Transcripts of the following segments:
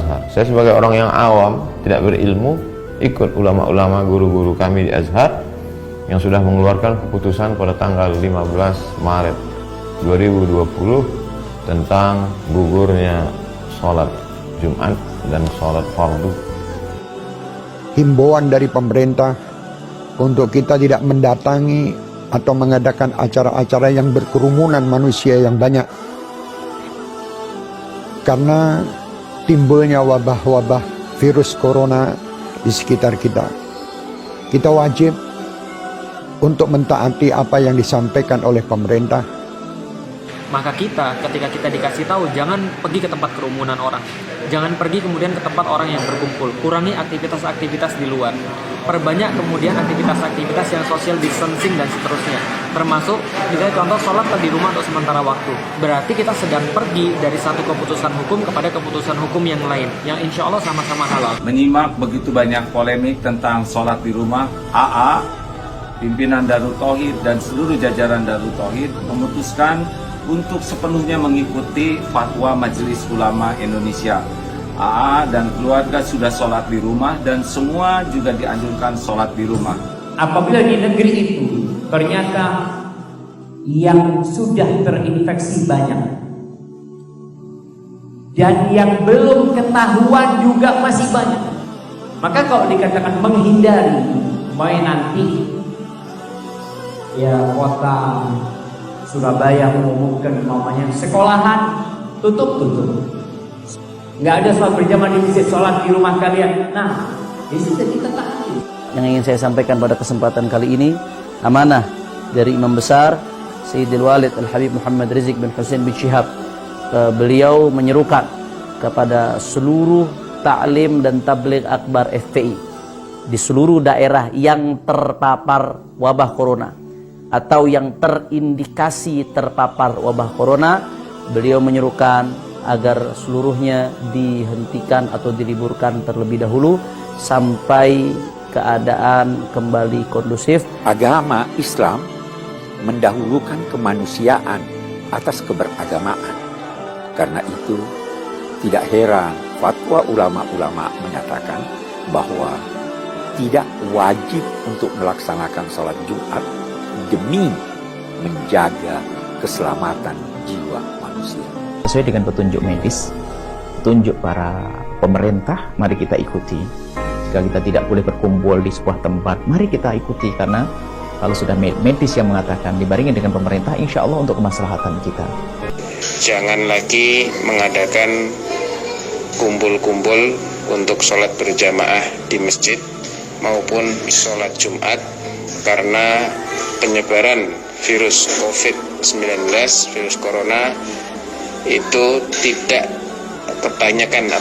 Azhar. Saya sebagai orang yang awam, tidak berilmu, ikut ulama-ulama guru-guru kami di Azhar yang sudah mengeluarkan keputusan pada tanggal 15 Maret 2020 tentang gugurnya sholat Jumat dan sholat fardu. Himbauan dari pemerintah untuk kita tidak mendatangi atau mengadakan acara-acara yang berkerumunan manusia yang banyak, karena timbulnya wabah-wabah virus corona di sekitar kita. Kita wajib untuk mentaati apa yang disampaikan oleh pemerintah. Maka kita, ketika kita dikasih tahu, jangan pergi ke tempat kerumunan orang. Jangan pergi kemudian ke tempat orang yang berkumpul. Kurangi aktivitas-aktivitas di luar. Perbanyak kemudian aktivitas-aktivitas yang social distancing dan seterusnya. Termasuk, misalnya contoh, sholat di rumah untuk sementara waktu. Berarti kita sedang pergi dari satu keputusan hukum kepada keputusan hukum yang lain, yang insya Allah sama-sama halal. Menyimak begitu banyak polemik tentang sholat di rumah, AA, pimpinan Darut Tauhid dan seluruh jajaran Darut Tauhid memutuskan untuk sepenuhnya mengikuti fatwa Majelis Ulama Indonesia. AA dan keluarga sudah sholat di rumah dan semua juga dianjurkan sholat di rumah. Apabila di negeri itu ternyata yang sudah terinfeksi banyak dan yang belum ketahuan juga masih banyak, maka kalau dikatakan menghindari, main nanti ya kota Surabaya mengumumkan namanya sekolahan tutup. Nggak ada sholat berjamaah di masjid, sholat di rumah kalian. Nah, di situ kita tahu. Yang ingin saya sampaikan pada kesempatan kali ini, amanah dari Imam Besar Sayyidil Walid Al-Habib Muhammad Rizik bin Hussein bin Syihab. Beliau menyerukan kepada seluruh ta'lim dan tabligh akbar FPI di seluruh daerah yang terpapar wabah corona atau yang terindikasi terpapar wabah corona, beliau menyerukan agar seluruhnya dihentikan atau diliburkan terlebih dahulu sampai keadaan kembali kondusif. Agama Islam mendahulukan kemanusiaan atas keberagamaan. Karena itu tidak heran fatwa ulama-ulama menyatakan bahwa tidak wajib untuk melaksanakan sholat Jumat demi menjaga keselamatan jiwa manusia. Sesuai dengan petunjuk medis, petunjuk para pemerintah, mari kita ikuti. Jika kita tidak boleh berkumpul di sebuah tempat, mari kita ikuti, karena kalau sudah medis yang mengatakan dibarengi dengan pemerintah, insya Allah untuk kemaslahatan kita. Jangan lagi mengadakan kumpul-kumpul untuk sholat berjamaah di masjid maupun sholat Jumat, karena penyebaran virus COVID-19, virus corona itu tidak kebanyakan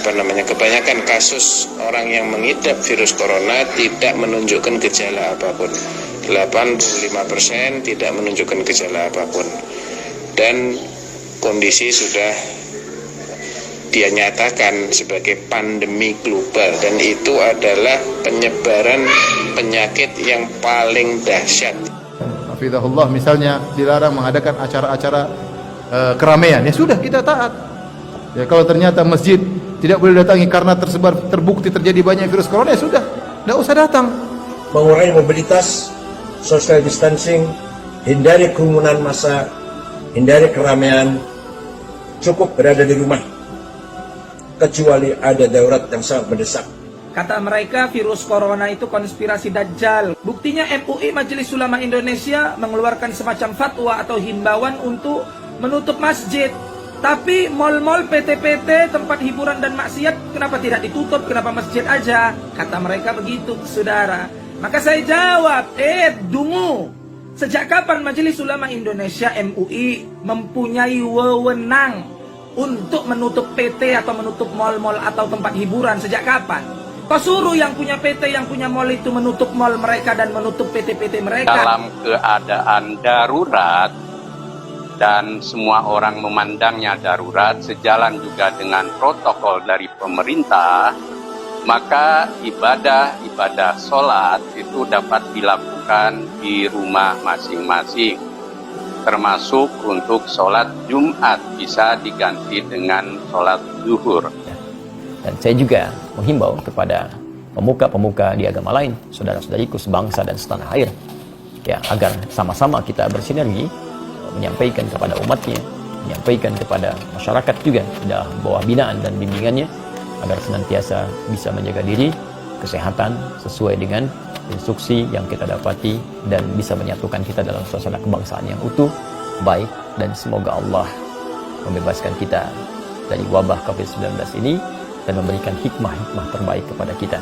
kasus orang yang mengidap virus corona tidak menunjukkan gejala apapun. 85% tidak menunjukkan gejala apapun. Dan kondisi sudah dia nyatakan sebagai pandemi global, dan itu adalah penyebaran penyakit yang paling dahsyat. Hafizahullah, misalnya dilarang mengadakan acara-acara keramaian, ya sudah kita taat. Ya kalau ternyata masjid tidak boleh datangi karena terbukti terjadi banyak virus corona, ya sudah, tidak usah datang. Mengurangi mobilitas, social distancing, hindari kerumunan massa, hindari keramaian, cukup berada di rumah kecuali ada darurat yang sangat mendesak. Kata mereka virus corona itu konspirasi Dajjal. Buktinya MUI Majelis Ulama Indonesia mengeluarkan semacam fatwa atau himbauan untuk menutup masjid. Tapi mal-mal, PT-PT, tempat hiburan dan maksiat kenapa tidak ditutup? Kenapa masjid aja? Kata mereka begitu, saudara. Maka saya jawab, dungu. Sejak kapan Majelis Ulama Indonesia MUI mempunyai wewenang untuk menutup PT atau menutup mal-mal atau tempat hiburan? Sejak kapan? Kau suruh yang punya PT, yang punya mal itu menutup mal mereka dan menutup PT-PT mereka. Dalam keadaan darurat dan semua orang memandangnya darurat, sejalan juga dengan protokol dari pemerintah, maka ibadah sholat itu dapat dilakukan di rumah masing-masing. Termasuk untuk sholat Jumat bisa diganti dengan sholat zuhur. Dan saya juga menghimbau kepada pemuka-pemuka di agama lain, saudara-saudariku sebangsa dan setanah air, ya, agar sama-sama kita bersinergi menyampaikan kepada umatnya, menyampaikan kepada masyarakat juga di bawah binaan dan bimbingannya, agar senantiasa bisa menjaga diri, kesehatan sesuai dengan instruksi yang kita dapati, dan bisa menyatukan kita dalam suasana kebangsaan yang utuh, baik, dan semoga Allah membebaskan kita dari wabah COVID-19 ini dan memberikan hikmah-hikmah terbaik kepada kita.